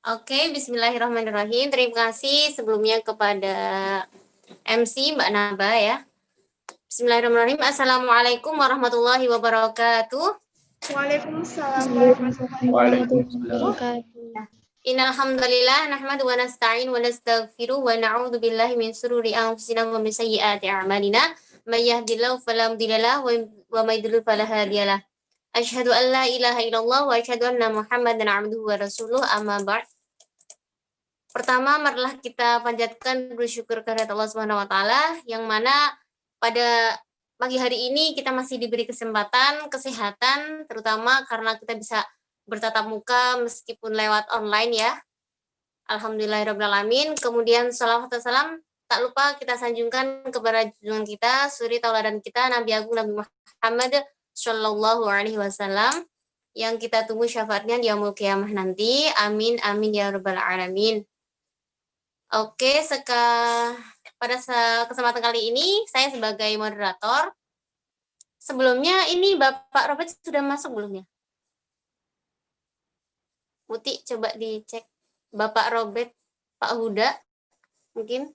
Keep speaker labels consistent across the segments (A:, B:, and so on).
A: Oke, bismillahirrahmanirrahim. Terima kasih sebelumnya kepada MC Mbak Naba ya. Bismillahirrahmanirrahim. Assalamualaikum warahmatullahi wabarakatuh.
B: Waalaikumsalam warahmatullahi wabarakatuh.
A: Innal hamdalillah nahmadu wa nasta'in wa nastaghfiruh wa na'udzu billahi min shururi anfusina wa min sayyiati a'malina. May yahdihillahu fala mudilla lahu wa may yudlil fala hadiyalah. Asyhadu an la ilaha illallah wa asyhadu anna Muhammadan 'abduhu wa rasuluh. Amma ba'd. Pertama, marilah kita panjatkan bersyukur kehadirat Allah Subhanahu wa taala yang mana pada pagi hari ini kita masih diberi kesempatan, kesehatan, terutama karena kita bisa bertatap muka meskipun lewat online ya. Alhamdulillahirabbil alamin. Kemudian shalawat dan salam tak lupa kita sanjungkan kepada junjungan kita, suri tauladan kita Nabi Agung Nabi Muhammad sallallahu alaihi wasallam yang kita tunggu syafaatnya di yaumul qiyamah nanti. Amin amin ya rabbal alamin. Oke, pada kesempatan kali ini saya sebagai moderator. Sebelumnya ini Bapak Robert sudah masuk belum ya? Muti coba dicek Bapak Robert, Pak Huda mungkin.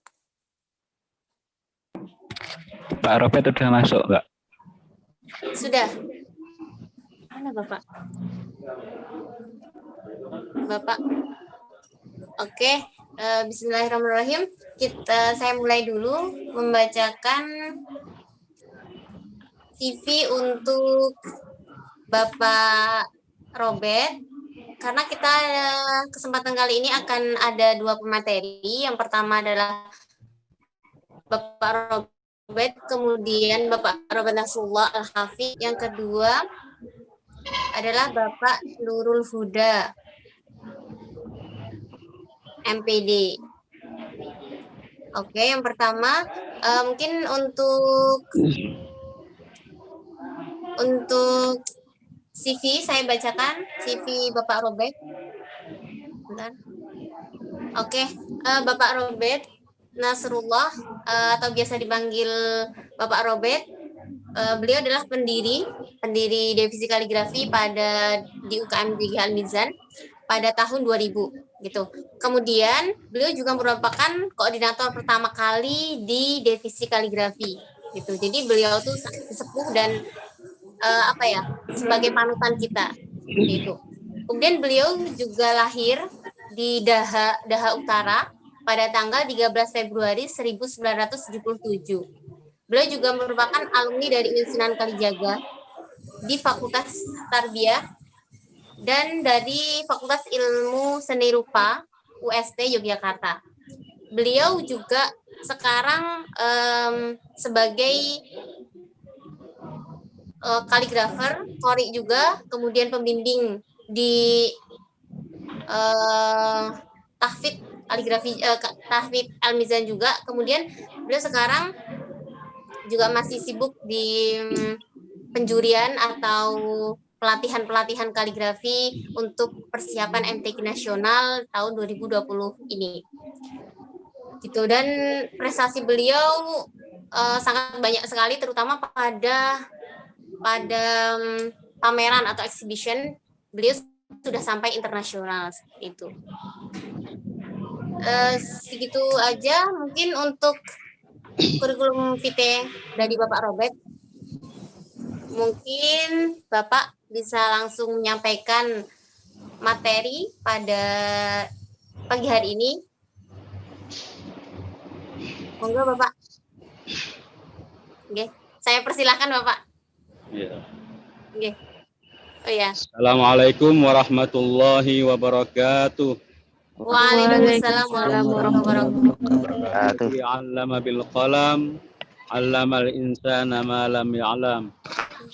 C: Pak Robert sudah masuk, Mbak?
A: Sudah. Mana Bapak? Bapak. Oke. Bismillahirrahmanirrahim. Saya mulai dulu membacakan CV untuk Bapak Robert karena kita kesempatan kali ini akan ada dua pemateri. Yang pertama adalah Bapak Robert, kemudian Bapak Robert Nasrullah Al-Hafiz. Yang kedua adalah Bapak Nurul Huda MPD. Oke, yang pertama mungkin untuk CV saya bacakan CV Bapak Robert. Bentar. Oke, Bapak Robert Nasrullah atau biasa dipanggil Bapak Robert. Beliau adalah pendiri divisi kaligrafi di UKM Al Mizan pada tahun 2000 gitu. Kemudian beliau juga merupakan koordinator pertama kali di divisi kaligrafi gitu. Jadi beliau tuh sepuh dan sebagai panutan kita gitu. Kemudian beliau juga lahir di Daha Utara pada tanggal 13 Februari 1977. Beliau juga merupakan alumni dari Universitas Kalijaga di Fakultas Tarbiyah dan dari Fakultas Ilmu Seni Rupa UST Yogyakarta. Beliau juga sekarang sebagai kaligrafer, qori juga, kemudian pembimbing di tahfidz kaligrafi, tahfidz Al-Mizan juga. Kemudian beliau sekarang juga masih sibuk di penjurian atau pelatihan kaligrafi untuk persiapan MTQ nasional tahun 2020 ini. Gitu, dan prestasi beliau sangat banyak sekali, terutama pada pameran atau exhibition beliau sudah sampai internasional itu. Segitu aja mungkin untuk kurikulum vitae dari Bapak Robert. Mungkin Bapak bisa langsung menyampaikan materi pada pagi hari ini. Monggo Bapak. Oke, saya persilahkan Bapak.
D: Ya.
A: Oke. Oh ya.
D: Assalamualaikum warahmatullahi wabarakatuh.
A: Waalaikumsalam warahmatullahi wabarakatuh.
D: 'Allama bil qalam, 'allamal insana ma lam ya'lam.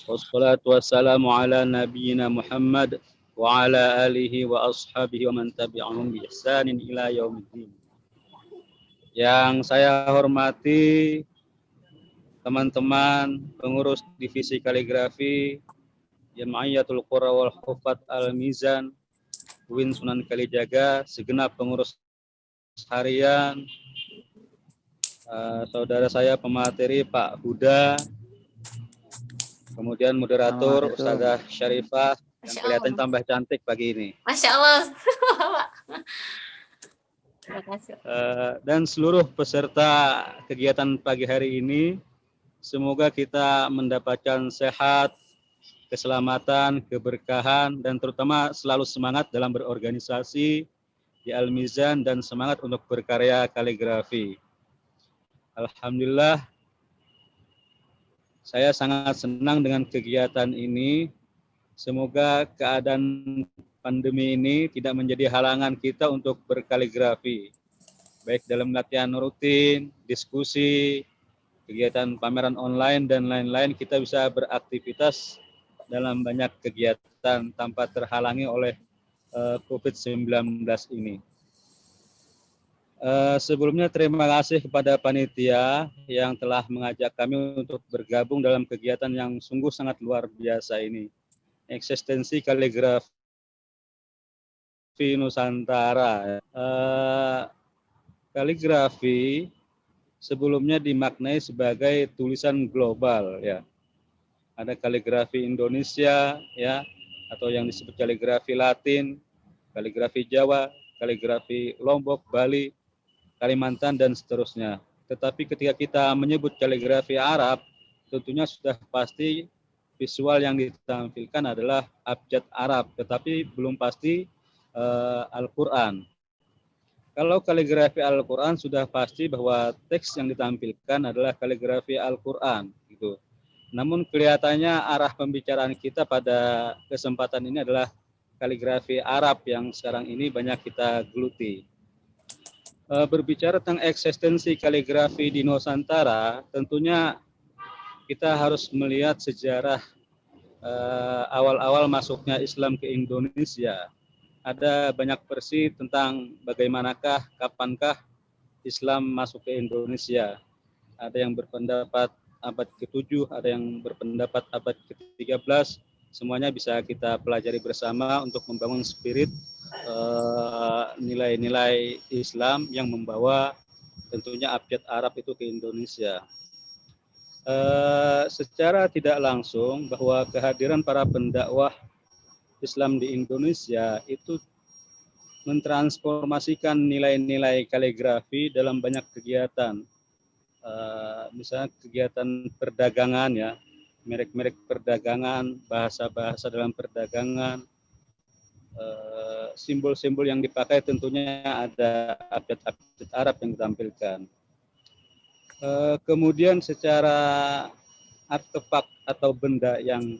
D: Wassalatu wassalamu ala nabiyyina Muhammad wa ala alihi wa ashabihi wa man tabi'ahum bi ihsanin ila yaumiddin. Yang saya hormati teman-teman pengurus divisi kaligrafi Jam'iyatul Qurra wal Hufat Al-Mizan UIN Sunan Kalijaga, segenap pengurus harian, saudara saya pemateri Pak Huda, kemudian moderator
C: Assalamualaikum.
D: Ustazah Syarifah yang
A: Masya
D: kelihatan
A: Allah.
D: tambah cantik pagi ini.
A: Masya Allah. Terima kasih.
D: Dan seluruh peserta kegiatan pagi hari ini, semoga kita mendapatkan sehat, keselamatan, keberkahan, dan terutama selalu semangat dalam berorganisasi di Al-Mizan dan semangat untuk berkarya kaligrafi. Alhamdulillah, saya sangat senang dengan kegiatan ini. Semoga keadaan pandemi ini tidak menjadi halangan kita untuk berkaligrafi, baik dalam latihan rutin, diskusi, kegiatan pameran online, dan lain-lain. Kita bisa beraktivitas dalam banyak kegiatan tanpa terhalangi oleh COVID-19 ini. Sebelumnya terima kasih kepada panitia yang telah mengajak kami untuk bergabung dalam kegiatan yang sungguh sangat luar biasa ini. Eksistensi kaligrafi Nusantara. Kaligrafi sebelumnya dimaknai sebagai tulisan global, ya. Ada kaligrafi Indonesia, ya, atau yang disebut kaligrafi Latin, kaligrafi Jawa, kaligrafi Lombok, Bali, Kalimantan, dan seterusnya. Tetapi ketika kita menyebut kaligrafi Arab, tentunya sudah pasti visual yang ditampilkan adalah abjad Arab, tetapi belum pasti Al-Quran. Kalau kaligrafi Al-Quran sudah pasti bahwa teks yang ditampilkan adalah kaligrafi Al-Quran, gitu. Namun kelihatannya arah pembicaraan kita pada kesempatan ini adalah kaligrafi Arab yang sekarang ini banyak kita geluti. Berbicara tentang eksistensi kaligrafi di Nusantara, tentunya kita harus melihat sejarah awal-awal masuknya Islam ke Indonesia. Ada banyak versi tentang bagaimanakah, kapankah Islam masuk ke Indonesia. Ada yang berpendapat abad ke-7, ada yang berpendapat abad ke-13. Semuanya bisa kita pelajari bersama untuk membangun spirit nilai-nilai Islam yang membawa tentunya abjad Arab itu ke Indonesia. Secara tidak langsung bahwa kehadiran para pendakwah Islam di Indonesia itu mentransformasikan nilai-nilai kaligrafi dalam banyak kegiatan. Misalnya kegiatan perdagangan, ya, merek-merek perdagangan, bahasa-bahasa dalam perdagangan, simbol-simbol yang dipakai tentunya ada abjad-abjad Arab yang ditampilkan. Kemudian secara artefak atau benda yang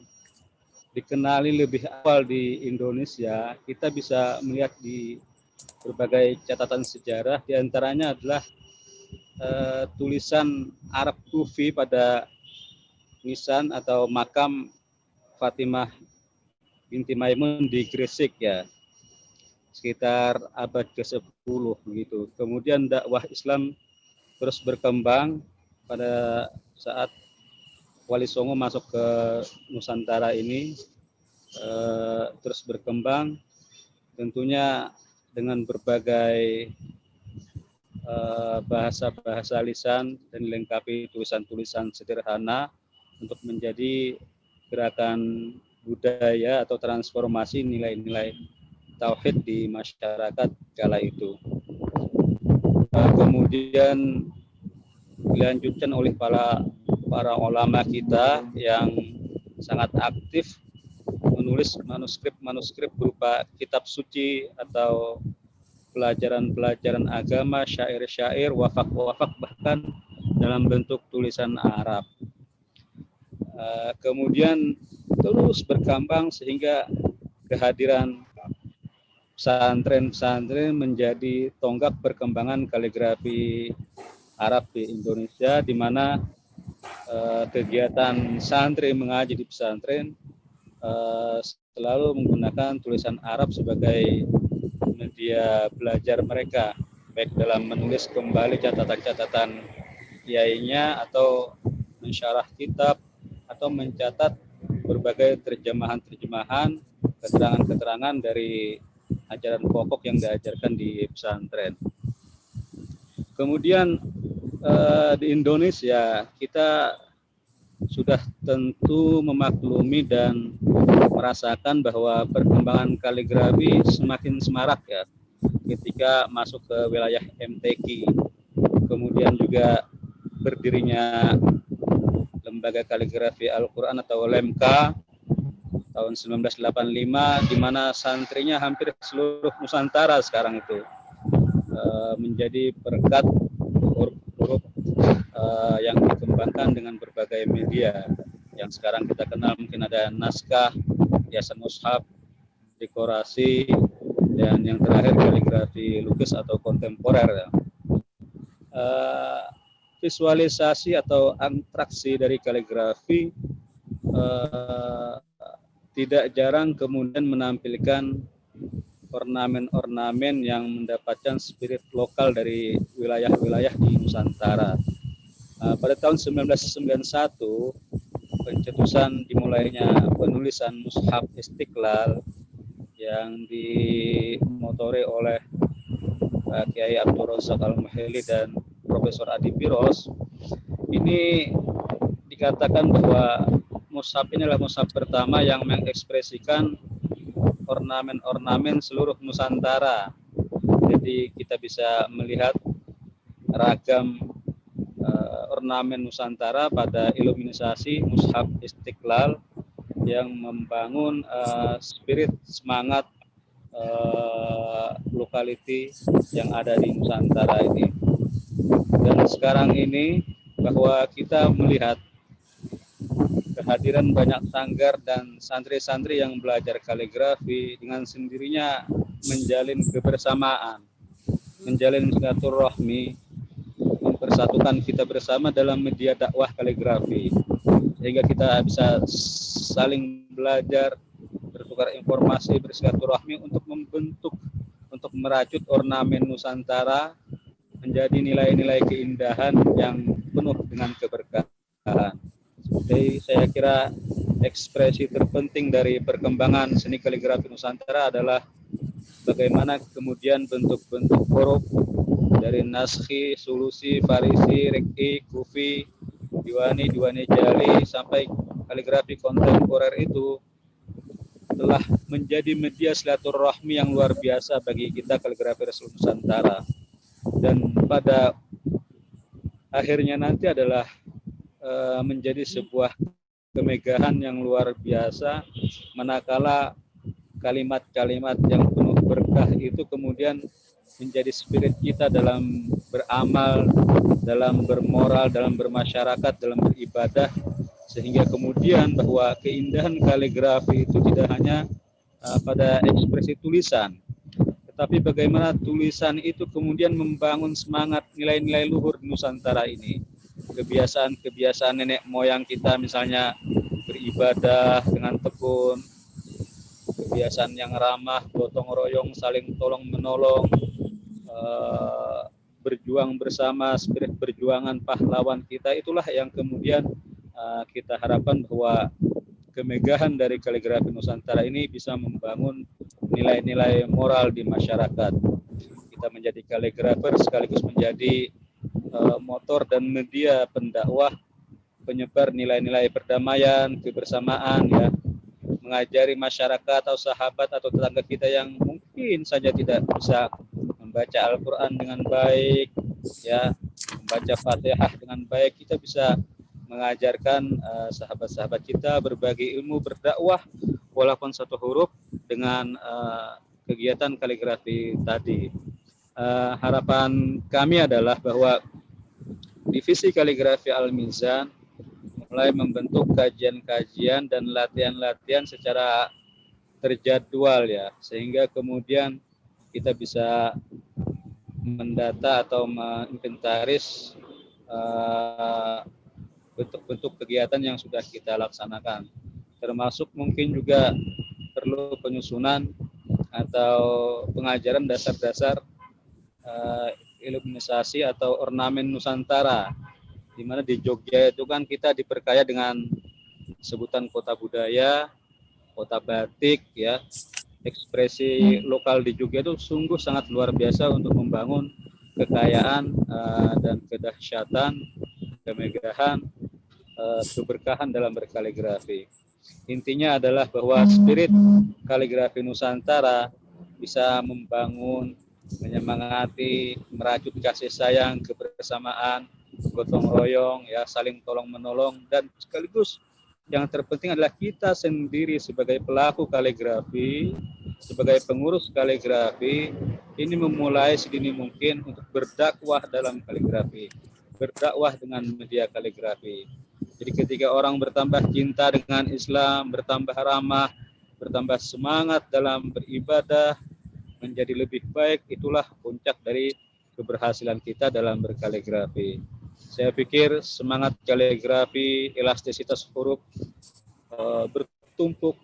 D: dikenali lebih awal di Indonesia, kita bisa melihat di berbagai catatan sejarah, diantaranya adalah tulisan Arab Kufi pada nisan atau makam Fatimah binti Maimun di Gresik, ya, sekitar abad ke-10 begitu. Kemudian dakwah Islam terus berkembang pada saat Wali Songo masuk ke Nusantara ini, terus berkembang tentunya dengan berbagai bahasa-bahasa lisan dan dilengkapi tulisan-tulisan sederhana untuk menjadi gerakan budaya atau transformasi nilai-nilai tauhid di masyarakat kala itu. Kemudian dilanjutkan oleh para ulama kita yang sangat aktif menulis manuskrip berupa kitab suci atau pelajaran-pelajaran agama, syair-syair, wafak-wafak, bahkan dalam bentuk tulisan Arab. Kemudian terus berkembang sehingga kehadiran pesantren-pesantren menjadi tonggak perkembangan kaligrafi Arab di Indonesia, di mana kegiatan santri mengaji di pesantren selalu menggunakan tulisan Arab sebagai media belajar mereka, baik dalam menulis kembali catatan-catatan kiainya atau mensyarah kitab atau mencatat berbagai terjemahan-terjemahan, keterangan-keterangan dari ajaran pokok yang diajarkan di pesantren. Kemudian di Indonesia kita sudah tentu memaklumi dan merasakan bahwa perkembangan kaligrafi semakin semarak ya ketika masuk ke wilayah MTQ. Kemudian juga berdirinya Lembaga Kaligrafi Al-Quran atau LEMKA tahun 1985, di mana santrinya hampir seluruh Nusantara sekarang itu menjadi berkat huruf-huruf yang dikembangkan dengan berbagai media yang sekarang kita kenal. Mungkin ada naskah, hiasan mushaf, dekorasi, dan yang terakhir kaligrafi lukis atau kontemporer. Visualisasi atau atraksi dari kaligrafi tidak jarang kemudian menampilkan ornamen-ornamen yang mendapatkan spirit lokal dari wilayah-wilayah di Nusantara. Pada tahun 1991, pencetusan dimulainya penulisan Mushaf Istiqlal yang dimotori oleh Kiai Abdul Razak Al-Muhili dan Profesor Adi Firoz. Ini dikatakan bahwa mushaf ini adalah mushaf pertama yang mengekspresikan ornamen-ornamen seluruh Nusantara. Jadi kita bisa melihat ragam ornamen Nusantara pada iluminisasi Mushaf Istiqlal yang membangun spirit semangat lokality yang ada di Nusantara ini. Dan sekarang ini bahwa kita melihat kehadiran banyak sanggar dan santri-santri yang belajar kaligrafi dengan sendirinya menjalin kebersamaan, menjalin silaturahmi, mempersatukan kita bersama dalam media dakwah kaligrafi, sehingga kita bisa saling belajar, bertukar informasi, bersilaturahmi untuk membentuk, untuk merajut ornamen Nusantara menjadi nilai-nilai keindahan yang penuh dengan keberkahan. Jadi saya kira ekspresi terpenting dari perkembangan seni kaligrafi Nusantara adalah bagaimana kemudian bentuk-bentuk huruf dari naskhi, sulusi, farisi, reki, kufi, diwani, diwani jali sampai kaligrafi kontemporer itu telah menjadi media silaturahmi yang luar biasa bagi kita kaligrafi Nusantara. Dan pada akhirnya nanti adalah menjadi sebuah kemegahan yang luar biasa manakala kalimat-kalimat yang penuh berkah itu kemudian menjadi spirit kita dalam beramal, dalam bermoral, dalam bermasyarakat, dalam beribadah, sehingga kemudian bahwa keindahan kaligrafi itu tidak hanya pada ekspresi tulisan, tetapi bagaimana tulisan itu kemudian membangun semangat nilai-nilai luhur Nusantara ini. Kebiasaan-kebiasaan nenek moyang kita misalnya beribadah dengan tekun, kebiasaan yang ramah, gotong royong, saling tolong menolong, berjuang bersama, spirit perjuangan pahlawan kita, itulah yang kemudian kita harapkan bahwa kemegahan dari kaligrafi Nusantara ini bisa membangun nilai-nilai moral di masyarakat. Kita menjadi kaligrafer sekaligus menjadi motor dan media pendakwah, penyebar nilai-nilai perdamaian, kebersamaan, ya, mengajari masyarakat atau sahabat atau tetangga kita yang mungkin saja tidak bisa membaca Al-Quran dengan baik, ya, membaca Fatihah dengan baik, kita bisa mengajarkan sahabat-sahabat kita berbagi ilmu berdakwah walaupun satu huruf dengan kegiatan kaligrafi tadi. Harapan kami adalah bahwa Divisi Kaligrafi Al-Mizan mulai membentuk kajian-kajian dan latihan-latihan secara terjadwal, ya, sehingga kemudian kita bisa mendata atau menginventaris bentuk-bentuk kegiatan yang sudah kita laksanakan, termasuk mungkin juga perlu penyusunan atau pengajaran dasar-dasar iluminisasi atau ornamen Nusantara, di mana di Jogja itu kan kita diperkaya dengan sebutan kota budaya, kota batik, ya. Ekspresi lokal di Jogja itu sungguh sangat luar biasa untuk membangun kekayaan dan kedahsyatan, kemegahan, keberkahan dalam berkaligrafi. Intinya adalah bahwa spirit kaligrafi Nusantara bisa membangun, menyemangati, merajut kasih sayang, kebersamaan, gotong royong, ya, saling tolong menolong, dan sekaligus yang terpenting adalah kita sendiri sebagai pelaku kaligrafi, sebagai pengurus kaligrafi, ini memulai sedini mungkin untuk berdakwah dalam kaligrafi, berdakwah dengan media kaligrafi. Jadi ketika orang bertambah cinta dengan Islam, bertambah ramah, bertambah semangat dalam beribadah, menjadi lebih baik, itulah puncak dari keberhasilan kita dalam berkaligrafi. Saya pikir semangat kaligrafi, elastisitas huruf bertumpuk,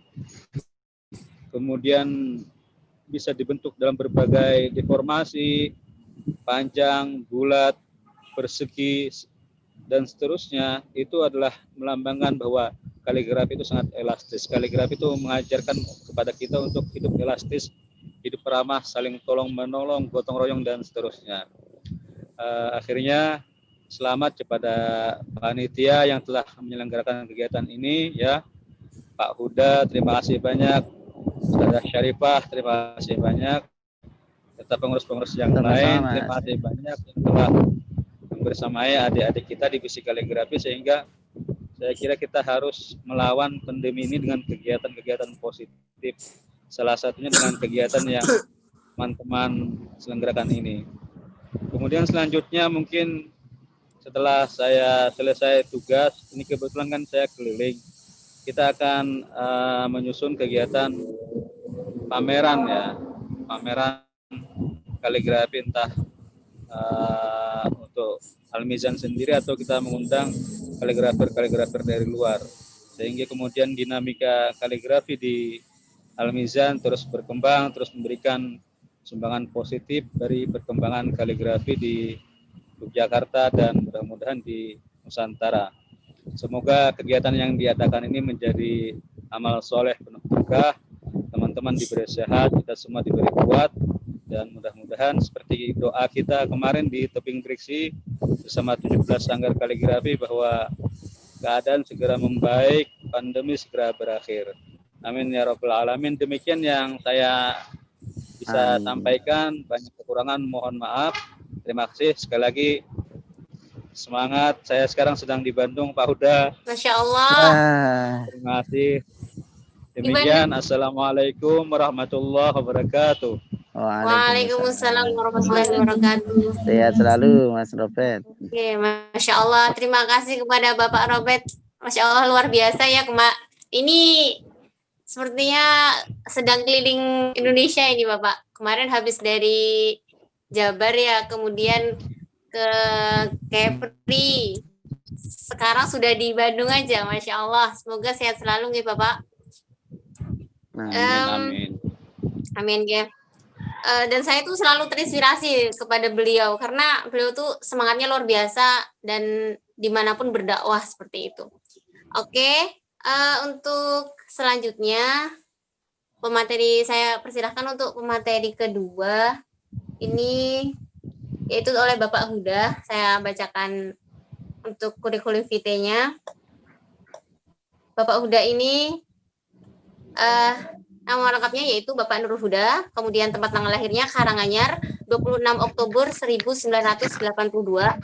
D: kemudian bisa dibentuk dalam berbagai deformasi, panjang, bulat, persegi, dan seterusnya, itu adalah melambangkan bahwa kaligrafi itu sangat elastis. Kaligrafi itu mengajarkan kepada kita untuk hidup elastis, hidup ramah, saling tolong menolong, gotong royong, dan seterusnya. Akhirnya selamat kepada panitia yang telah menyelenggarakan kegiatan ini, ya. Pak Huda, terima kasih banyak. Ustazah Syarifah, terima kasih banyak. Serta pengurus-pengurus yang lain, terima kasih banyak yang telah bersamai adik-adik kita di Bisik Kaligrafi, sehingga saya kira kita harus melawan pandemi ini dengan kegiatan-kegiatan positif. Salah satunya dengan kegiatan yang teman-teman selenggarakan ini. Kemudian selanjutnya mungkin setelah saya selesai tugas, ini kebetulan kan saya keliling, kita akan menyusun kegiatan pameran, ya, pameran kaligrafi, entah untuk Al-Mizan sendiri atau kita mengundang kaligrafer dari luar, sehingga kemudian dinamika kaligrafi di Al-Mizan terus berkembang, terus memberikan sumbangan positif dari perkembangan kaligrafi di Yogyakarta dan mudah-mudahan di Nusantara. Semoga kegiatan yang diadakan ini menjadi amal soleh penuh berkah, teman-teman diberi sehat, kita semua diberi kuat, dan mudah-mudahan seperti doa kita kemarin di Tebing Briksi bersama 17 sanggar kaligrafi bahwa keadaan segera membaik, pandemi segera berakhir. Amin ya rabbal alamin. Demikian yang saya bisa sampaikan. Banyak kekurangan mohon maaf. Terima kasih sekali lagi. Semangat. Saya sekarang sedang di Bandung, Pak Huda.
A: Masya Allah.
D: Terima kasih. Demikian. Assalamualaikum warahmatullahi wabarakatuh.
A: Waalaikumsalam warahmatullahi wabarakatuh.
E: Sehat selalu Mas Robert.
A: Oke, Masya Allah. Terima kasih kepada Bapak Robert. Masya Allah, luar biasa ya. Ini sepertinya sedang keliling Indonesia ini Bapak. Kemarin habis dari Jabar ya, kemudian ke Kepri. Sekarang sudah di Bandung aja, Masya Allah. Semoga sehat selalu ya Bapak.
D: Amin.
A: Amin ya. Dan saya tuh selalu terinspirasi kepada beliau karena beliau tuh semangatnya luar biasa dan dimanapun berdakwah seperti itu. Oke, untuk selanjutnya pemateri saya persilahkan untuk pemateri kedua ini yaitu oleh Bapak Huda. Saya bacakan untuk kurikulum vitae-nya. Bapak Huda ini nama lengkapnya yaitu Bapak Nur Huda, kemudian tempat tanggal lahirnya Karanganyar, 26 Oktober 1982.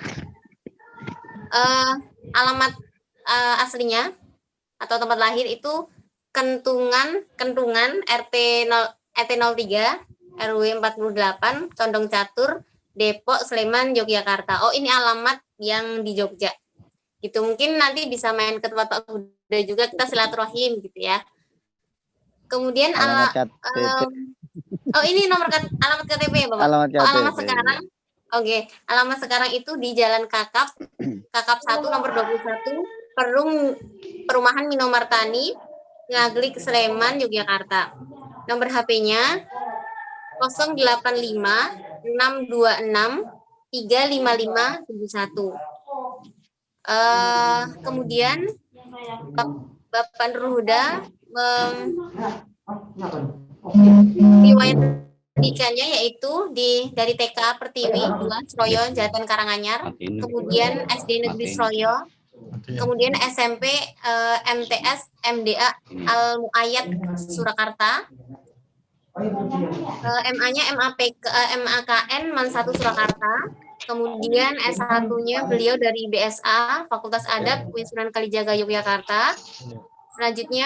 A: Alamat aslinya atau tempat lahir itu Kentungan RT 03 RW 48 Condong Catur, Depok, Sleman, Yogyakarta. Oh, ini alamat yang di Jogja. Gitu, mungkin nanti bisa main ke tempat Pak Huda juga, kita silaturahim gitu ya. Kemudian ini alamat KTP ya Bapak?
E: Alamat KTP.
A: Alamat sekarang. Oke, alamat sekarang itu di Jalan Kakap 1 nomor 21, Perumahan Minomartani, Ngaglik, Sleman, Yogyakarta. Nomor HP-nya 085 626 35571. Kemudian Bapak Nur Huda riwayat pendidikannya yaitu dari TK Pertiwi 2 Sroyo Jatan Karanganyar, kemudian SD Negeri Sroyo, kemudian SMP MTS MDA Al Muayyad Surakarta, MA-nya MAKN Man 1 Surakarta, kemudian S1-nya beliau dari BSA Fakultas Adab UIN Sunan Kalijaga Yogyakarta. Selanjutnya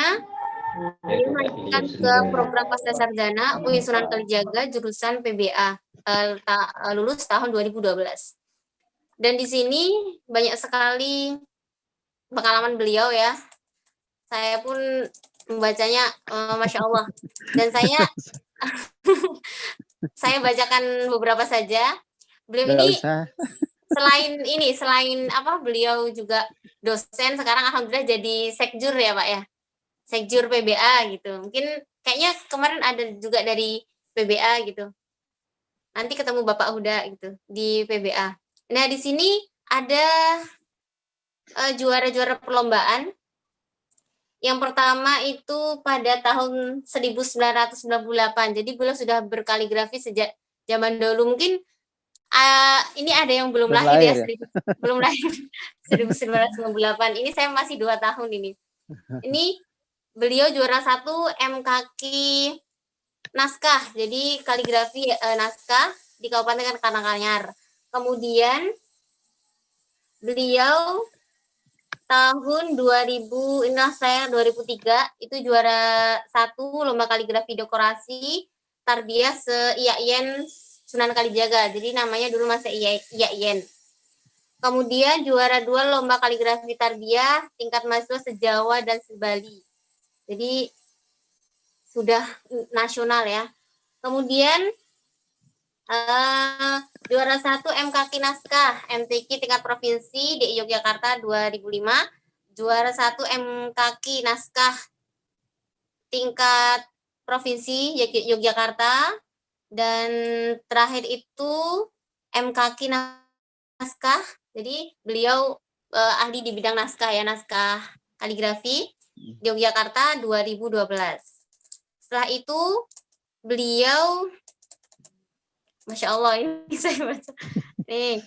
A: beliau melanjutkan ke program pasca sarjana UIN Sunan Kalijaga jurusan PBA, lulus tahun 2012. Dan di sini banyak sekali pengalaman beliau ya. Saya pun membacanya Masya Allah. Dan saya bacakan beberapa saja. Beliau
E: Nggak
A: ini
E: usah.
A: selain beliau juga dosen, sekarang alhamdulillah jadi sekjur ya Pak ya. Sekjur PBA gitu. Mungkin kayaknya kemarin ada juga dari PBA gitu. Nanti ketemu Bapak Huda gitu di PBA. Nah, di sini ada juara-juara perlombaan. Yang pertama itu pada tahun 1998. Jadi beliau sudah berkaligrafi sejak zaman dahulu. Mungkin ini ada yang belum lahir ya, belum lahir 1998. Ini saya masih 2 tahun ini. Ini beliau juara 1 MKQ naskah. Jadi kaligrafi naskah di Kabupaten Karanganyar. Kemudian beliau tahun 2003 itu juara 1 lomba kaligrafi dekorasi tarbiyah se-IAIN Sunan Kalijaga. Jadi namanya dulu masih IAIN. Kemudian juara 2 lomba kaligrafi tarbiyah tingkat mahasiswa se-Jawa dan se-Bali. Jadi sudah nasional ya. Kemudian juara 1 MKQ naskah MTQ tingkat provinsi di Yogyakarta 2005, juara 1 MKQ naskah tingkat provinsi Yogyakarta, dan terakhir itu MKQ naskah. Jadi beliau ahli di bidang naskah ya, naskah kaligrafi di Yogyakarta 2012. Setelah itu beliau Masya Allah, ini saya baca. Nih,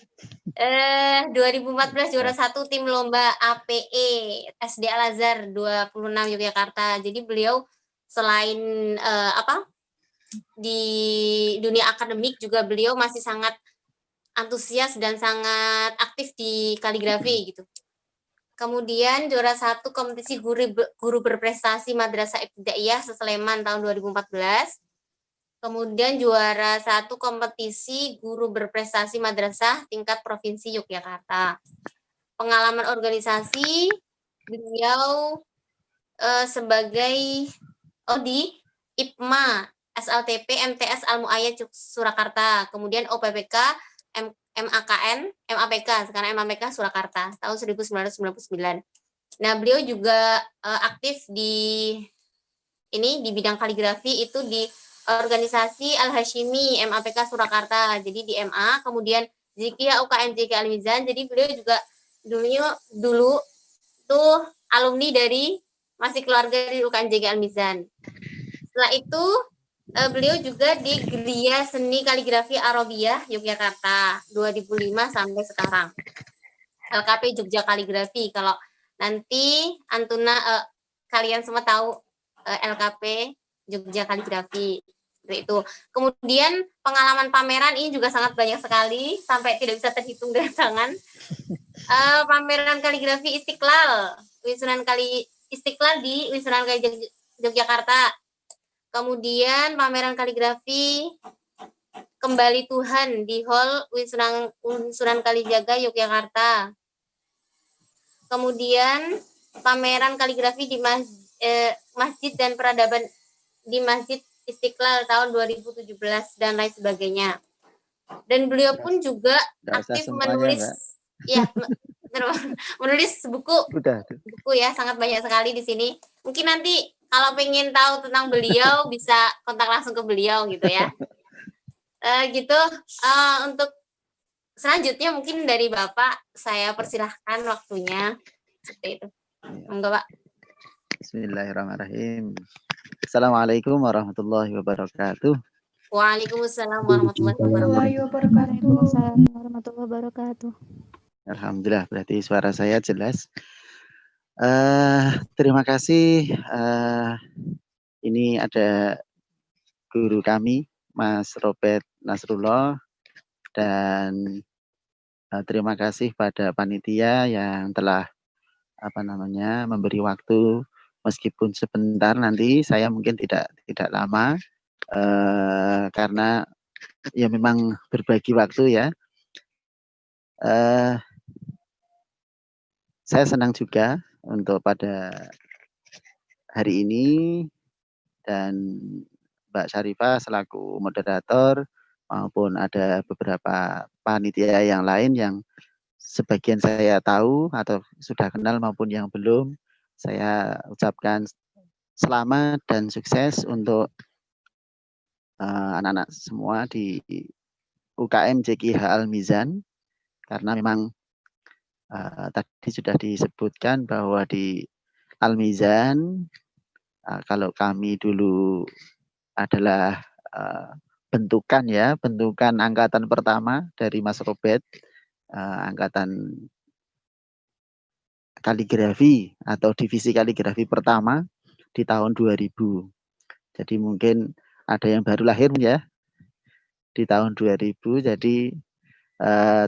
A: 2014 juara 1 tim lomba APE SD Al-Azhar 26 Yogyakarta. Jadi beliau selain di dunia akademik juga beliau masih sangat antusias dan sangat aktif di kaligrafi gitu. Kemudian juara 1 kompetisi guru berprestasi Madrasah Ibtidaiyah se-Sleman tahun 2014. Kemudian juara 1 kompetisi guru berprestasi madrasah tingkat provinsi Yogyakarta. Pengalaman organisasi beliau sebagai di IPMA SLTP MTS Al Muayyad Surakarta, kemudian OPPK MAPK sekarang MAPK Surakarta tahun 1999. Nah, beliau juga aktif di bidang kaligrafi itu di organisasi Al-Hashimi MAPK Surakarta, jadi di MA, kemudian Zikia UKM JK Al-Mizan. Jadi beliau juga dulu tuh alumni dari masih keluarga di UKM JK Al-Mizan. Setelah itu beliau juga di Gria Seni Kaligrafi Arabiyah Yogyakarta 2005 sampai sekarang. LKP Jogja Kaligrafi. Kalau nanti Antuna kalian semua tahu LKP Jogja Kaligrafi. Itu. Kemudian pengalaman pameran ini juga sangat banyak sekali sampai tidak bisa terhitung dengan tangan. Pameran kaligrafi Istiqlal, Istiqlal di UIN Sunan Kalijaga Yogyakarta. Kemudian pameran kaligrafi Kembali Tuhan di Hall UIN Sunan Kalijaga Yogyakarta. Kemudian pameran kaligrafi di Masjid dan Peradaban di Masjid Istiqlal tahun 2017 dan lain sebagainya. Dan beliau pun juga aktif menulis menulis buku ya, sangat banyak sekali di sini. Mungkin nanti kalau pengen tahu tentang beliau bisa kontak langsung ke beliau gitu ya. Untuk selanjutnya mungkin dari Bapak saya persilahkan waktunya. Seperti itu. Monggo, Pak.
E: Bismillahirrahmanirrahim. Assalamualaikum warahmatullahi wabarakatuh.
A: Waalaikumsalam warahmatullahi wabarakatuh.
B: Warahmatullahi wabarakatuh.
F: Waalaikumsalam warahmatullahi wabarakatuh.
E: Alhamdulillah, berarti suara saya jelas. Terima kasih. Ini ada guru kami, Mas Robert Nasrullah, dan terima kasih pada panitia yang telah memberi waktu meskipun sebentar. Nanti saya mungkin tidak lama karena ya memang berbagi waktu ya. Saya senang juga untuk pada hari ini, dan Mbak Syarifah selaku moderator maupun ada beberapa panitia yang lain yang sebagian saya tahu atau sudah kenal maupun yang belum. Saya ucapkan selamat dan sukses untuk anak-anak semua di UKM JKH Al-Mizan, karena memang tadi sudah disebutkan bahwa di Al-Mizan kalau kami dulu adalah bentukan angkatan pertama dari Mas Robert, angkatan kaligrafi atau divisi kaligrafi pertama di tahun 2000. Jadi mungkin ada yang baru lahir ya di tahun 2000. Jadi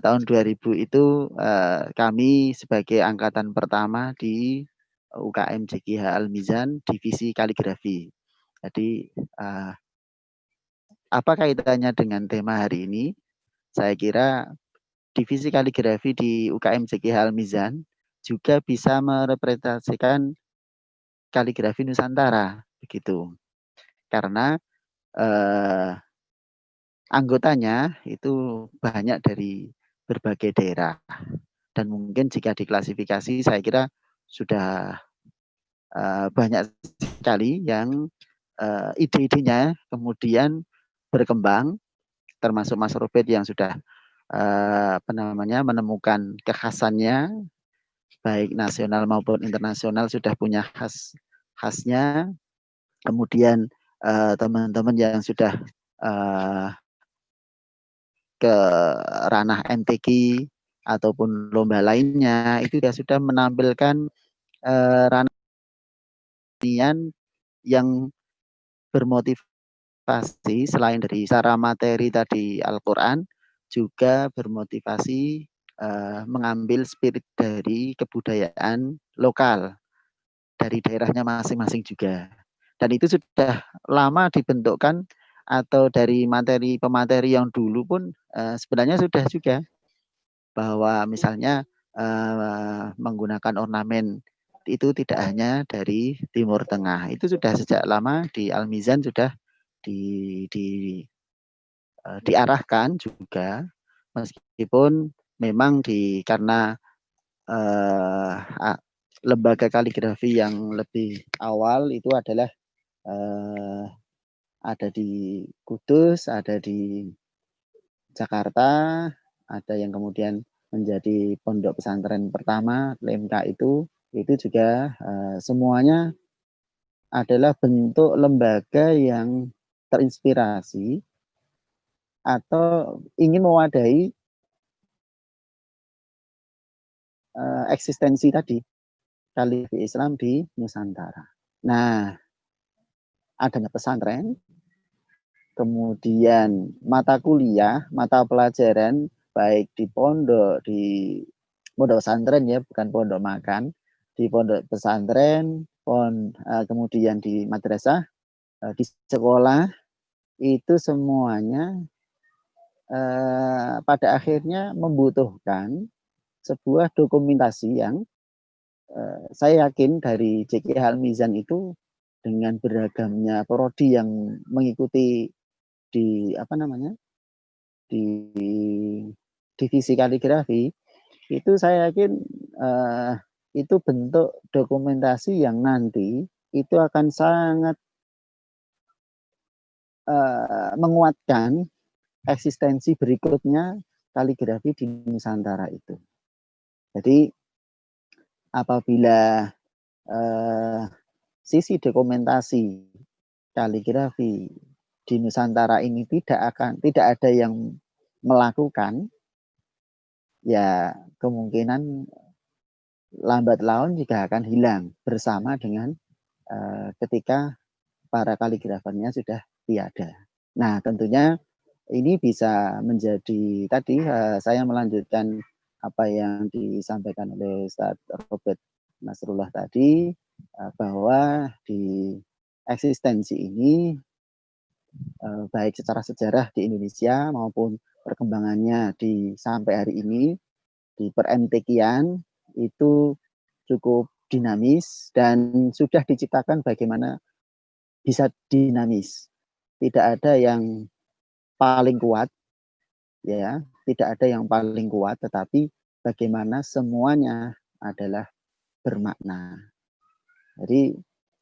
E: tahun 2000 itu kami sebagai angkatan pertama di UKM JKH Al-Mizan divisi kaligrafi. Jadi apa kaitannya dengan tema hari ini? Saya kira divisi kaligrafi di UKM JKH Al-Mizan juga bisa merepresentasikan kaligrafi Nusantara, begitu. Karena anggotanya itu banyak dari berbagai daerah, dan mungkin jika diklasifikasi saya kira sudah banyak sekali yang ide-idenya kemudian berkembang, termasuk Mas Robert yang sudah menemukan kekhasannya baik nasional maupun internasional, sudah punya khasnya. Kemudian teman-teman yang sudah ke ranah MTQ ataupun lomba lainnya itu sudah menampilkan ranah yang bermotivasi selain dari secara materi tadi Al-Quran, juga bermotivasi mengambil spirit dari kebudayaan lokal dari daerahnya masing-masing juga. Dan itu sudah lama dibentukkan, atau dari pemateri yang dulu pun sebenarnya sudah juga, bahwa misalnya menggunakan ornamen itu tidak hanya dari Timur Tengah, itu sudah sejak lama di Al-Mizan sudah diarahkan juga, meskipun memang karena lembaga kaligrafi yang lebih awal itu adalah ada di Kudus, ada di Jakarta, ada yang kemudian menjadi pondok pesantren pertama LMK itu juga semuanya adalah bentuk lembaga yang terinspirasi atau ingin mewadahi eksistensi tadi kaligrafi Islam di Nusantara. Nah, adanya pesantren, kemudian mata kuliah, mata pelajaran baik di pondok pesantren ya, bukan pondok makan, di pondok pesantren, kemudian di madrasah, di sekolah, itu semuanya pada akhirnya membutuhkan sebuah dokumentasi yang saya yakin dari JKH Al-Mizan itu dengan beragamnya prodi yang mengikuti di divisi kaligrafi itu, saya yakin itu bentuk dokumentasi yang nanti itu akan sangat menguatkan eksistensi berikutnya kaligrafi di Nusantara itu. Jadi apabila sisi dokumentasi kaligrafi di Nusantara ini tidak ada yang melakukan, ya kemungkinan lambat laun juga akan hilang bersama dengan ketika para kaligrafernya sudah tiada. Nah, tentunya ini bisa menjadi tadi saya melanjutkan apa yang disampaikan oleh Ustaz Robert Nasrullah tadi, bahwa di eksistensi ini baik secara sejarah di Indonesia maupun perkembangannya sampai hari ini di per-MT-kian itu cukup dinamis dan sudah diciptakan bagaimana bisa dinamis. Tidak ada yang paling kuat, ya, tidak ada yang paling kuat, tetapi bagaimana semuanya adalah bermakna. Jadi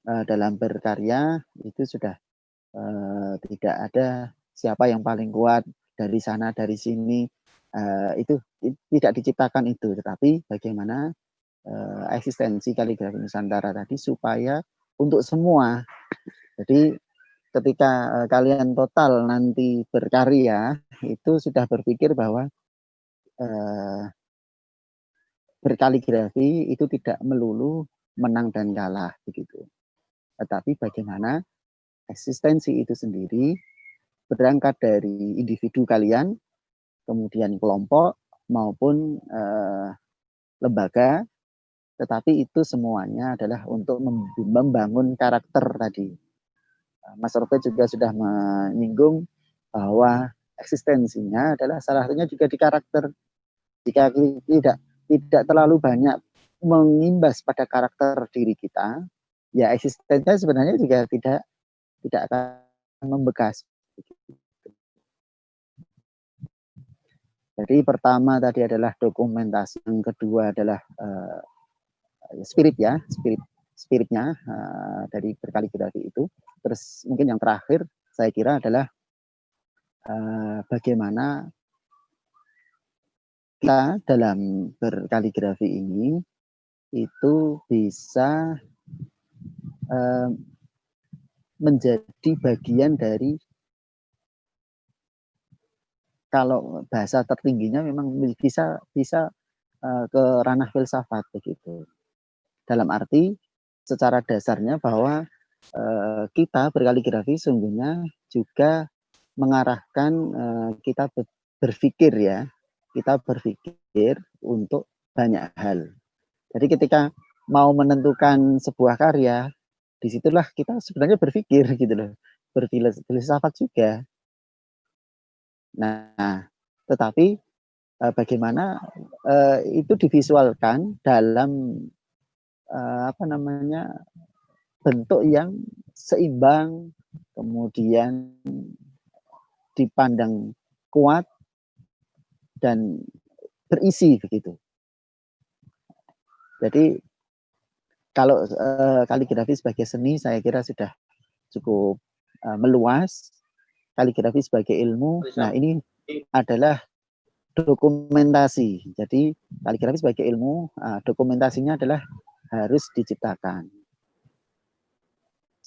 E: dalam berkarya itu sudah tidak ada siapa yang paling kuat dari sana dari sini, itu tidak diciptakan itu, tetapi bagaimana eksistensi kaligrafi Nusantara tadi supaya untuk semua. Jadi ketika kalian total nanti berkarya itu sudah berpikir bahwa berkaligrafi itu tidak melulu menang dan kalah begitu, tetapi bagaimana eksistensi itu sendiri berangkat dari individu kalian, kemudian kelompok maupun lembaga, tetapi itu semuanya adalah untuk membangun karakter tadi. Mas Robert juga sudah menyinggung bahwa eksistensinya adalah salah satunya juga di karakter. Jika tidak terlalu banyak mengimbas pada karakter diri kita, ya eksistensinya sebenarnya juga tidak akan membekas. Jadi pertama tadi adalah dokumentasi, yang kedua adalah spiritnya dari berkaligrafi itu. Terus mungkin yang terakhir saya kira adalah bagaimana kita dalam berkaligrafi ini itu bisa menjadi bagian dari, kalau bahasa tertingginya memang bisa ke ranah filsafat begitu. Dalam arti secara dasarnya bahwa kita berkaligrafi sungguhnya juga mengarahkan kita berpikir, ya. Kita berpikir untuk banyak hal. Jadi ketika mau menentukan sebuah karya, disitulah kita sebenarnya berpikir gitu loh, berfilsafat juga. Nah, tetapi bagaimana itu divisualkan dalam bentuk yang seimbang, kemudian dipandang kuat dan berisi begitu. Jadi kalau kaligrafi sebagai seni saya kira sudah cukup meluas. Kaligrafi sebagai ilmu, nah ini adalah dokumentasi. Jadi kaligrafi sebagai ilmu, dokumentasinya adalah harus diciptakan.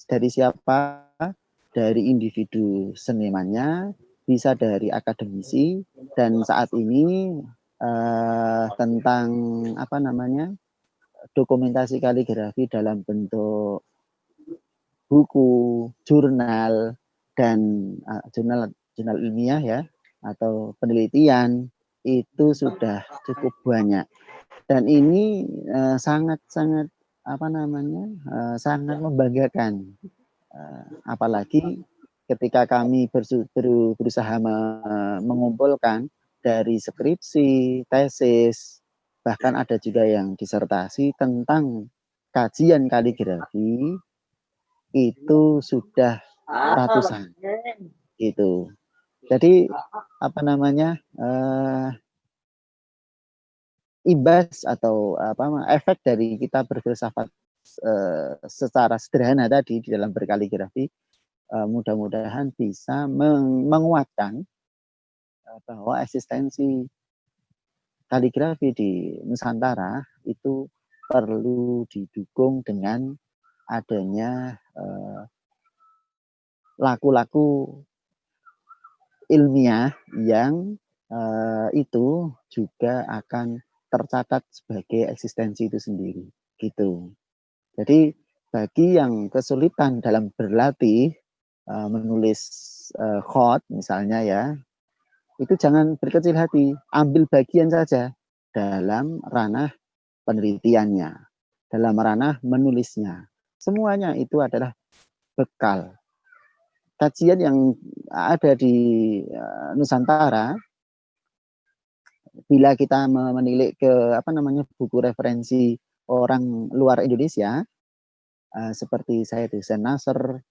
E: Dari siapa? Dari individu senimannya, bisa dari akademisi, dan saat ini tentang dokumentasi kaligrafi dalam bentuk buku, jurnal, dan jurnal ilmiah, ya, atau penelitian itu sudah cukup banyak. Dan ini sangat membanggakan. Apalagi ketika kami berusaha mengumpulkan dari skripsi, tesis, bahkan ada juga yang disertasi tentang kajian kaligrafi, itu sudah ratusan gitu. Jadi imbas atau efek dari kita berfilsafat secara sederhana tadi di dalam berkaligrafi, mudah-mudahan bisa menguatkan bahwa eksistensi kaligrafi di Nusantara itu perlu didukung dengan adanya laku-laku ilmiah yang itu juga akan tercatat sebagai eksistensi itu sendiri, gitu. Jadi bagi yang kesulitan dalam berlatih menulis khot misalnya ya, itu jangan berkecil hati, ambil bagian saja dalam ranah penelitiannya, dalam ranah menulisnya. Semuanya itu adalah bekal. Kajian yang ada di Nusantara, bila kita menilik ke buku referensi orang luar Indonesia, seperti Said Hussein Nasr,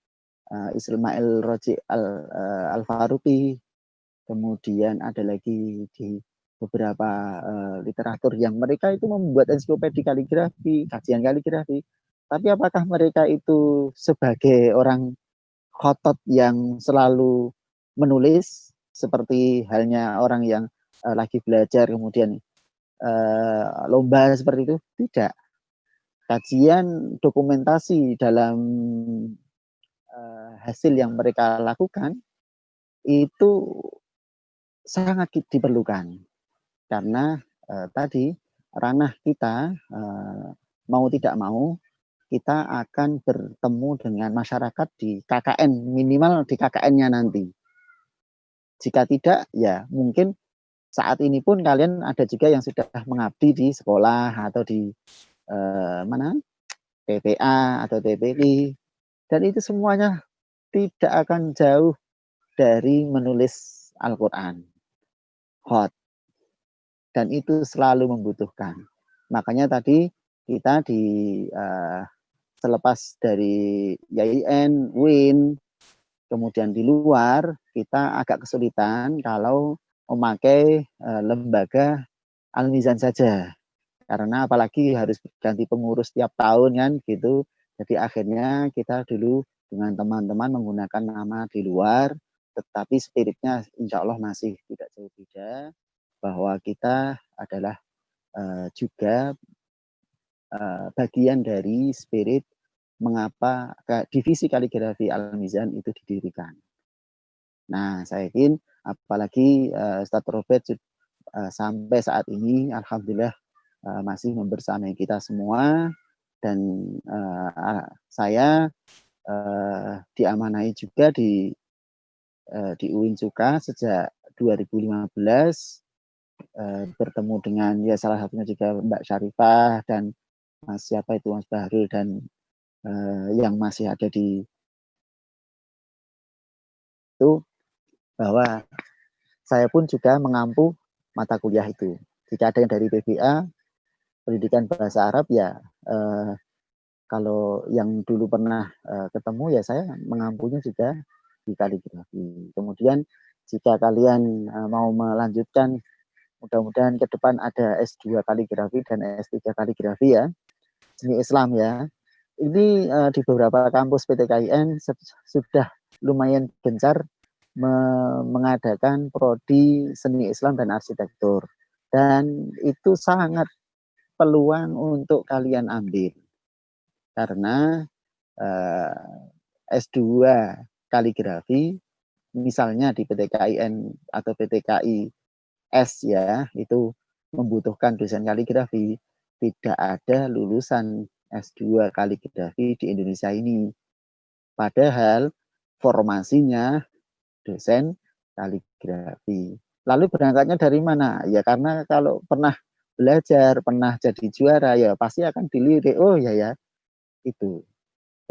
E: Ismail Roji Al-Faruqi, kemudian ada lagi di beberapa literatur yang mereka itu membuat ensiklopedi kaligrafi, kajian kaligrafi. Tapi apakah mereka itu sebagai orang khotot yang selalu menulis seperti halnya orang yang lagi belajar kemudian lomba seperti itu? Tidak. Kajian dokumentasi dalam hasil yang mereka lakukan itu sangat diperlukan karena tadi ranah kita mau tidak mau kita akan bertemu dengan masyarakat di KKN, minimal di KKN-nya nanti. Jika tidak, ya mungkin saat ini pun kalian ada juga yang sudah mengabdi di sekolah atau di PPA atau TPI, dan itu semuanya tidak akan jauh dari menulis Al-Quran, khot, dan itu selalu membutuhkan. Makanya tadi kita selepas dari YIN, WIN, kemudian di luar kita agak kesulitan kalau memakai lembaga Al-Mizan saja. Karena apalagi harus ganti pengurus tiap tahun kan gitu. Jadi akhirnya kita dulu dengan teman-teman menggunakan nama di luar, tetapi spiritnya insya Allah masih tidak jauh beda, bahwa kita adalah juga bagian dari spirit mengapa divisi kaligrafi Al-Mizan itu didirikan. Nah, saya yakin apalagi Ustadz Robert sampai saat ini alhamdulillah masih membersamai kita semua, dan saya diamanai juga di UIN Cuka sejak 2015, bertemu dengan ya salah satunya juga Mbak Syarifah dan Mas siapa itu Mas Bahrul dan yang masih ada di itu, bahwa saya pun juga mengampu mata kuliah itu. Jika ada yang dari PBA pendidikan bahasa Arab ya kalau yang dulu pernah ketemu ya saya mengampunya juga di kaligrafi. Kemudian jika kalian mau melanjutkan, mudah-mudahan ke depan ada S2 kaligrafi dan S3 kaligrafi ya, seni Islam ya. Ini di beberapa kampus PTKIN sudah lumayan gencar mengadakan prodi seni Islam dan arsitektur. Dan itu sangat peluang untuk kalian ambil. Karena S2 kaligrafi, misalnya di PTKIN atau PTKI S ya, itu membutuhkan dosen kaligrafi, tidak ada lulusan S2 kaligrafi di Indonesia ini. Padahal formasinya dosen kaligrafi. Lalu berangkatnya dari mana? Ya karena kalau pernah belajar, pernah jadi juara, ya pasti akan dilirik, oh ya itu.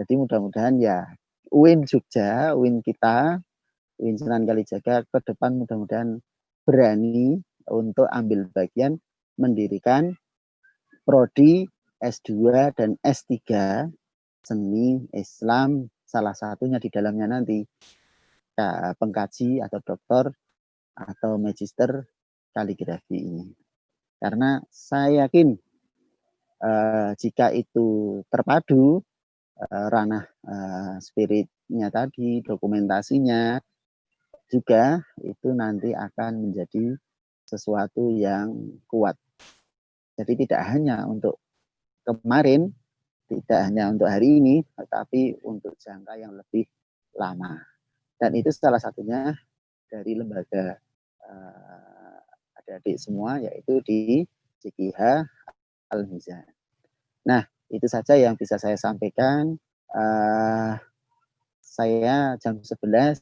E: Jadi mudah-mudahan ya UIN Jogja, UIN kita, UIN Sunan Kalijaga ke depan mudah-mudahan berani untuk ambil bagian mendirikan prodi S2 dan S3 seni Islam, salah satunya di dalamnya nanti pengkaji atau doktor atau magister kaligrafi ini. Karena saya yakin jika itu terpadu ranah spiritnya tadi, dokumentasinya juga itu nanti akan menjadi sesuatu yang kuat. Jadi tidak hanya untuk kemarin, tidak hanya untuk hari ini, tetapi untuk jangka yang lebih lama. Dan itu salah satunya dari lembaga adik-adik semua, yaitu di Cikihah Al-Mizan. Nah, itu saja yang bisa saya sampaikan. Saya jam 11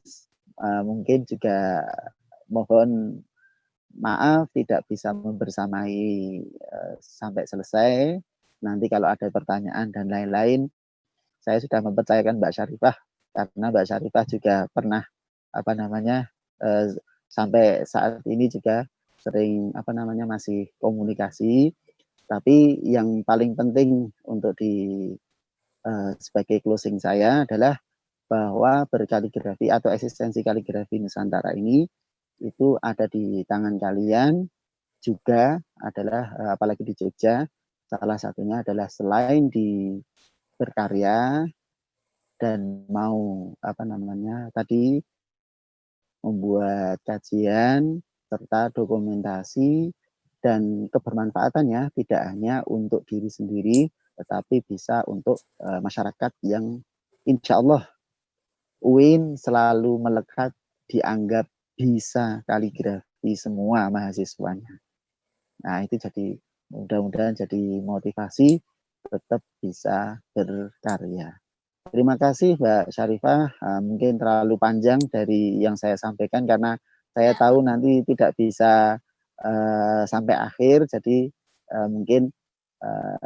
E: mungkin juga mohon maaf tidak bisa membersamai sampai selesai. Nanti kalau ada pertanyaan dan lain-lain, saya sudah mempercayakan Mbak Syarifah, karena Mbak Syarifah juga pernah sampai saat ini juga sering masih komunikasi. Tapi yang paling penting untuk sebagai closing saya adalah bahwa berkaligrafi atau eksistensi kaligrafi Nusantara ini itu ada di tangan kalian juga, adalah apalagi di Jogja, salah satunya adalah selain di berkarya dan mau tadi membuat kajian serta dokumentasi dan kebermanfaatannya tidak hanya untuk diri sendiri, tetapi bisa untuk masyarakat yang insya Allah UIN selalu melekat dianggap bisa kaligrafi semua mahasiswanya. Nah, itu jadi mudah-mudahan jadi motivasi tetap bisa berkarya. Terima kasih Mbak Syarifah. Mungkin terlalu panjang dari yang saya sampaikan karena saya tahu nanti tidak bisa sampai akhir, jadi mungkin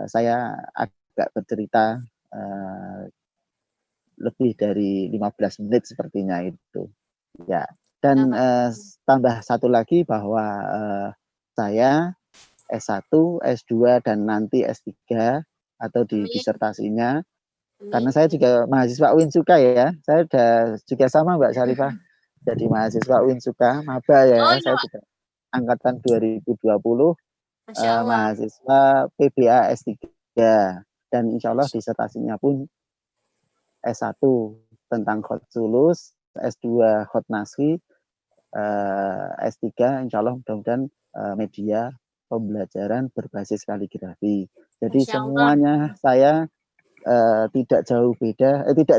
E: saya agak bercerita lebih dari 15 menit sepertinya itu. Ya. Dan tambah satu lagi bahwa saya S1, S2 dan nanti S3 atau di disertasinya, karena saya juga mahasiswa Uinsuka ya. Saya juga sama Mbak Syarifah. Jadi mahasiswa Uinsuka, maba ya. Saya juga angkatan 2020, mahasiswa PBA S3 dan insya Allah disertasinya pun S1 tentang Khotsulus, S2 Khotnasri, S3 insya Allah mudah-mudahan media pembelajaran berbasis kaligrafi. Jadi semuanya saya tidak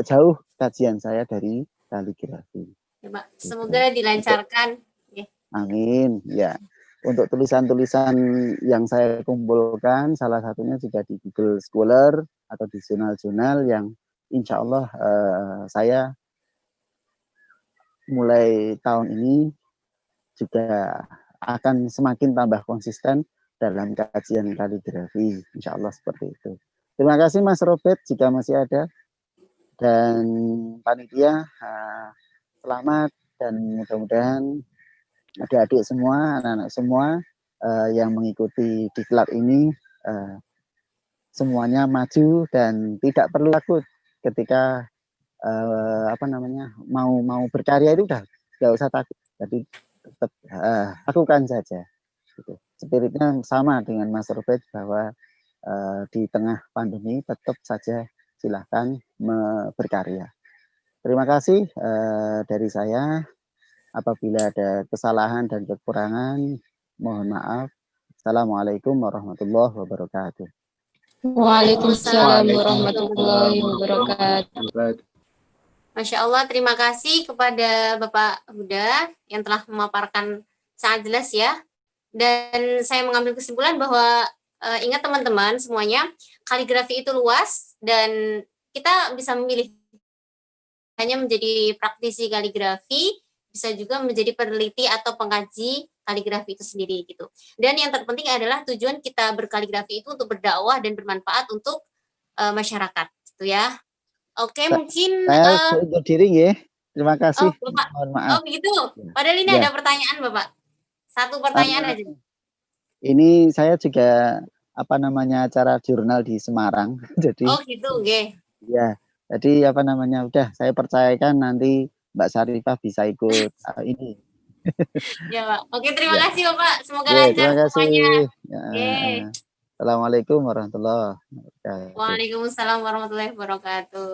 E: jauh kajian saya dari kaligrafi.
A: Ya, Pak. Semoga dilancarkan.
E: Amin. Ya. Untuk tulisan-tulisan yang saya kumpulkan, salah satunya juga di Google Scholar atau di jurnal-jurnal yang insya Allah saya mulai tahun ini juga akan semakin tambah konsisten dalam kajian kaligrafi. Insya Allah seperti itu. Terima kasih Mas Robert jika masih ada. Dan panitia, selamat dan mudah-mudahan adik-adik semua, anak-anak semua yang mengikuti diklat ini semuanya maju dan tidak perlu takut ketika mau berkarya itu udah nggak usah takut. Jadi tetap lakukan saja. Gitu. Spiritnya sama dengan Mas Robert bahwa di tengah pandemi tetap saja silahkan berkarya. Terima kasih dari saya. Apabila ada kesalahan dan kekurangan, mohon maaf. Assalamualaikum warahmatullahi wabarakatuh.
A: Waalaikumsalam warahmatullahi wabarakatuh. Masya Allah, terima kasih kepada Bapak Huda yang telah memaparkan sangat jelas ya. Dan saya mengambil kesimpulan bahwa ingat teman-teman semuanya, kaligrafi itu luas dan kita bisa memilih hanya menjadi praktisi kaligrafi, bisa juga menjadi peneliti atau pengkaji kaligrafi itu sendiri gitu. Dan yang terpenting adalah tujuan kita berkaligrafi itu untuk berdakwah dan bermanfaat untuk masyarakat gitu ya. Oke, mungkin
E: saya undur diri ya. Terima kasih.
A: Oh, Bapak.
E: Mohon maaf.
A: Oh, begitu. Padahal ini ada pertanyaan, Bapak. Satu pertanyaan aja.
E: Ini saya juga acara jurnal di Semarang. Jadi
A: oh, gitu, nggih.
E: Ya. Jadi udah saya percayakan nanti Mbak Syarifah bisa ikut ini.
A: Ya, Pak. Oke, terima kasih, Bapak. Semoga
E: Ya,
A: lancar
E: terima kasih.
A: semuanya.
E: Assalamualaikum warahmatullahi wabarakatuh.
A: Waalaikumsalam warahmatullahi wabarakatuh.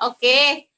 A: Oke.